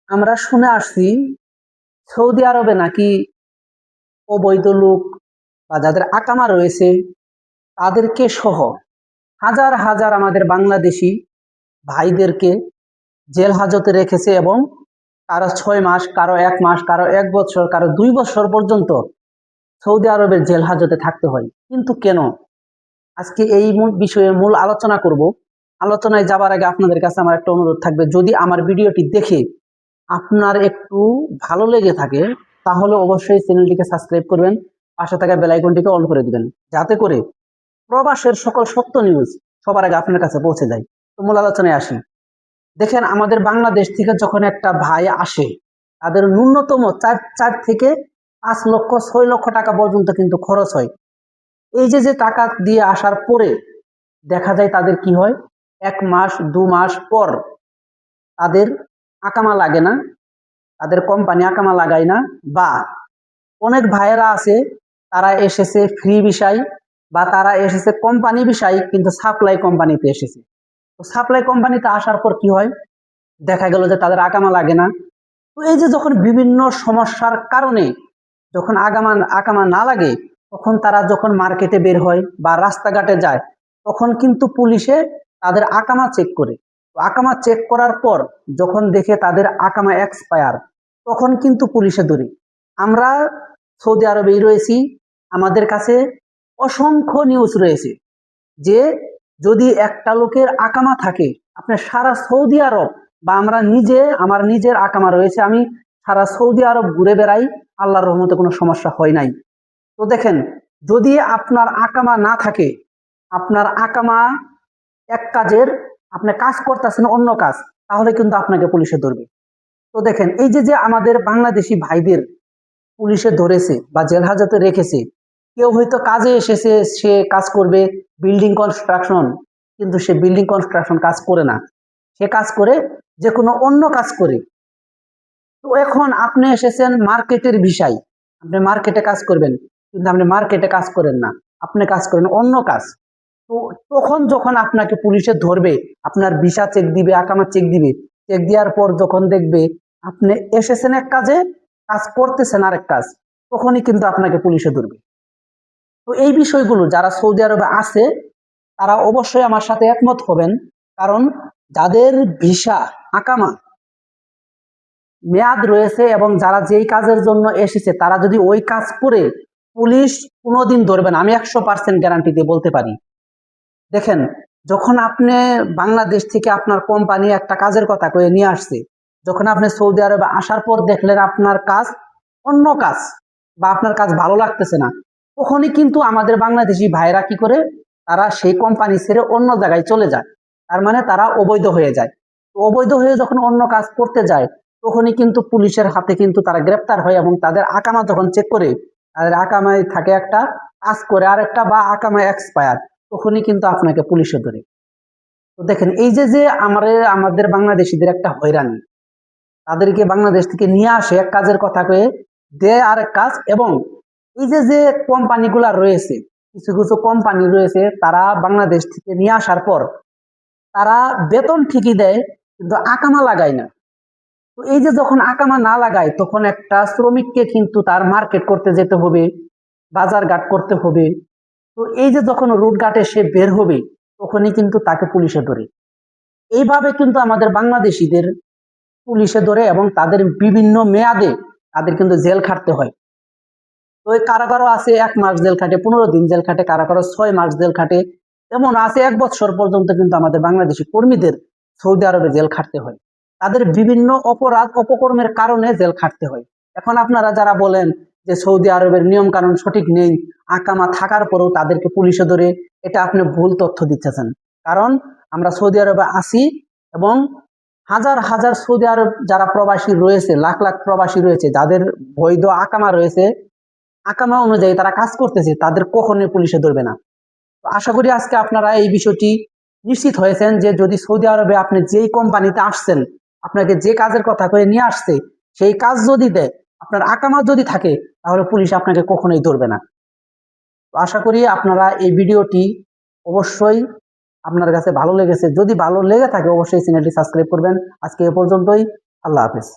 আমরা শুনে আসছি সৌদি আরবে নাকি অবৈধ লোক বা যাদের আকামা রয়েছে তাদেরকে সহ হাজার হাজার আমাদের বাংলাদেশি ভাইদেরকে জেল হাজতে রেখেছে এবং কারো 6 মাস, কারো 1 মাস, কারো 1 বছর, কারো 2 বছর পর্যন্ত সৌদি আরবের জেল হাজতে থাকতে হয়। কিন্তু কেন? আজকে এই বিষয়ে মূল আলোচনা করব। আলোচনায় যাবার আগে আপনাদের কাছে আমার একটা অনুরোধ থাকবে, যদি আমার ভিডিওটি দেখে আপনার একটু ভালো লেগে থাকে তাহলে অবশ্যই চ্যানেলটিকে সাবস্ক্রাইব করবেন, পাশে থাকা বেল আইকনটিকে অন করে দিবেন, যাতে করে প্রবাসের সকল সত্য নিউজ সবার আগে আপনার কাছে পৌঁছে যায়। তো মূল আলোচনায় আসি। দেখেন, আমাদের বাংলাদেশ থেকে যখন একটা ভাই আসে তাদের ন্যূনতম 4 থেকে 5 লক্ষ 6 লক্ষ টাকা পর্যন্ত কিন্তু খরচ হয়। এই যে যে টাকা দিয়ে আসার পরে দেখা যায় তাদের কি হয়, 1 মাস 2 মাস পর তাদের আকামা লাগে না, তাদের কোম্পানি আকামা লাগায় না, বা অনেক ভাইয়েরা আছে তারা এসেছে ফ্রি বিষয় বা তারা এসেছে কোম্পানি বিষয় কিন্তু সাপ্লাই কোম্পানিতে এসেছে। তো সাপ্লাই কোম্পানিতে আসার পর কি হয়, দেখা গেল যে তাদের আকামা লাগে না। তো এই যে যখন বিভিন্ন সমস্যার কারণে যখন আকামা না লাগে, তখন তারা যখন মার্কেটে বের হয় বা রাস্তাঘাটে যায় তখন কিন্তু পুলিশে তাদের আকামা চেক করে। আকামা চেক করার পর যখন দেখে তাদের আকামা এক্সপায়ার, তখন কিন্তু পুলিশে ধরে। আমরা সৌদি আরবেই রয়েছি, আমাদের কাছে অসংখ্য নিউজ রয়েছে যে যদি একটা লোকের আকামা থাকে, আপনার সারা সৌদি আরব বা আমার নিজের আকামা রয়েছে, আমি সারা সৌদি আরব ঘুরে বেড়াই, আল্লাহর রহমতে কোনো সমস্যা হয় নাই। তো দেখেন, যদি আপনার আকামা না থাকে, আপনার আকামা এক কাজের, আপনি কাজ করতেছেন অন্য কাজ, তাহলে কিন্তু আপনাকে পুলিশে ধরবে। তো দেখেন, এই যে যে আমাদের বাংলাদেশি ভাইদের পুলিশে ধরেছে বা জেল হাজতে রেখেছে, কেউ হয়তো কাজে এসেছে, সে কাজ করবে বিল্ডিং কনস্ট্রাকশন, কিন্তু সে বিল্ডিং কনস্ট্রাকশন কাজ করে না, সে কাজ করে যে কোনো অন্য কাজ করে। তো এখন আপনি এসেছেন মার্কেটের বিষয়, আপনি মার্কেটে কাজ করবেন, কিন্তু আপনি মার্কেটে কাজ করেন না, আপনি কাজ করেন অন্য কাজ। তো তখন যখন আপনাকে পুলিশে ধরবে, আপনার ভিসা চেক দিবে, আকামা চেক দিবে, চেক দেওয়ার পর যখন দেখবে আপনি এসেছেন এক কাজে, কাজ করতেছেন আরেক কাজ, তখনই কিন্তু আপনাকে পুলিশে ধরবে। তো এই বিষয়গুলো যারা সৌদি আরবে আছে তারা অবশ্যই আমার সাথে একমত হবেন, কারণ যাদের ভিসা আকামা মেয়াদ রয়েছে এবং যারা যেই কাজের জন্য এসেছে তারা যদি ওই কাজ করে, পুলিশ কোনোদিন ধরবে না, আমি 100% গ্যারান্টি দিয়ে বলতে পারি। দেখেন, যখন আপনি বাংলাদেশ থেকে আপনার কোম্পানি একটা কাজের কথা কয়ে নিয়ে আসছে, যখন আপনি সৌদি আরবে আসার পর দেখলেন আপনার কাজ অন্য কাজ বা আপনার কাজ ভালো লাগতেছে না, তখনই কিন্তু আমাদের বাংলাদেশি ভাইরা কি করে, তারা সেই কোম্পানি ছেড়ে অন্য জায়গায় চলে যায়। তার মানে তারা অবৈধ হয়ে যায়। তো অবৈধ হয়ে যখন অন্য কাজ করতে যায়, তখনই কিন্তু পুলিশের হাতে কিন্তু তারা গ্রেপ্তার হয় এবং তাদের আকামা যখন চেক করে, তাদের আকামায় থাকে একটা, কাজ করে আরেকটা, বা আকামায় এক্সপায়ার, তখনই কিন্তু আপনাকে পুলিশে ধরে। তো দেখেন, এই যে যে আমাদের বাংলাদেশিদের একটা হয়রানি, তাদেরকে বাংলাদেশ থেকে নিয়ে আসে এক কাজের কথা কয়ে, দেয় আরেক কাজ। এবং এই যে যে কোম্পানিগুলা রয়েছে, কিছু কিছু কোম্পানি রয়েছে তারা বাংলাদেশ থেকে নিয়ে আসার পর তারা বেতন ঠিকই দেয় কিন্তু আকামা লাগায় না। তো এই যে যখন আকামা না লাগায়, তখন একটা শ্রমিককে কিন্তু তার মার্কেট করতে যেতে হবে, বাজার ঘাট করতে হবে। তো এই যে যখন রুট ঘাটে সে বের হবে, তখনই কিন্তু তাকে পুলিশে ধরে। এইভাবে কিন্তু আমাদের বাংলাদেশিদের পুলিশে ধরে এবং তাদের বিভিন্ন মেয়াদে তাদের কিন্তু জেল খাটতে হয়। তো কারো কারো আছে 1 মাস জেল খাটে, 15 দিন জেল খাটে, কারো কারো 6 মাস জেল খাটে, এমন আছে 1 বছর পর্যন্ত কিন্তু আমাদের বাংলাদেশি কর্মীদের সৌদি আরবে জেল খাটতে হয়। তাদের বিভিন্ন অপরাধ অপকর্মের কারণে জেল খাটতে হয়। এখন আপনারা যারা বলেন যে সৌদি আরবের নিয়ম কানুন সঠিক নেই, আকামা থাকার পরেও তাদেরকে পুলিশে ধরে, এটা আপনি ভুল তথ্য দিচ্ছেন। কারণ আমরা সৌদি আরবে আছি এবং হাজার হাজার সৌদি আরব যারা প্রবাসী রয়েছে, লাখ লাখ প্রবাসী রয়েছে, যাদের বৈধ আকামা রয়েছে, আকামা অনুযায়ী তারা কাজ করতেছে, তাদের কখনোই পুলিশে ধরবে না। তো আশা করি আজকে আপনারা এই বিষয়টি নিশ্চিত হয়েছেন যে যদি সৌদি আরবে আপনি যেই কোম্পানিতে আসছেন, আপনাকে যে কাজের কথা কয়ে নিয়ে আসছে, সেই কাজ যদি দেয়, আপনার আকামা যদি থাকে, তাহলে পুলিশ আপনাকে কখনোই ধরবে না। তো আশা করি আপনারা এই ভিডিওটি অবশ্যই আপনার কাছে ভালো লেগেছে। যদি ভালো লেগে থাকে অবশ্যই চ্যানেলটি সাবস্ক্রাইব করবেন। আজকে এ পর্যন্তই। আল্লাহ হাফেজ।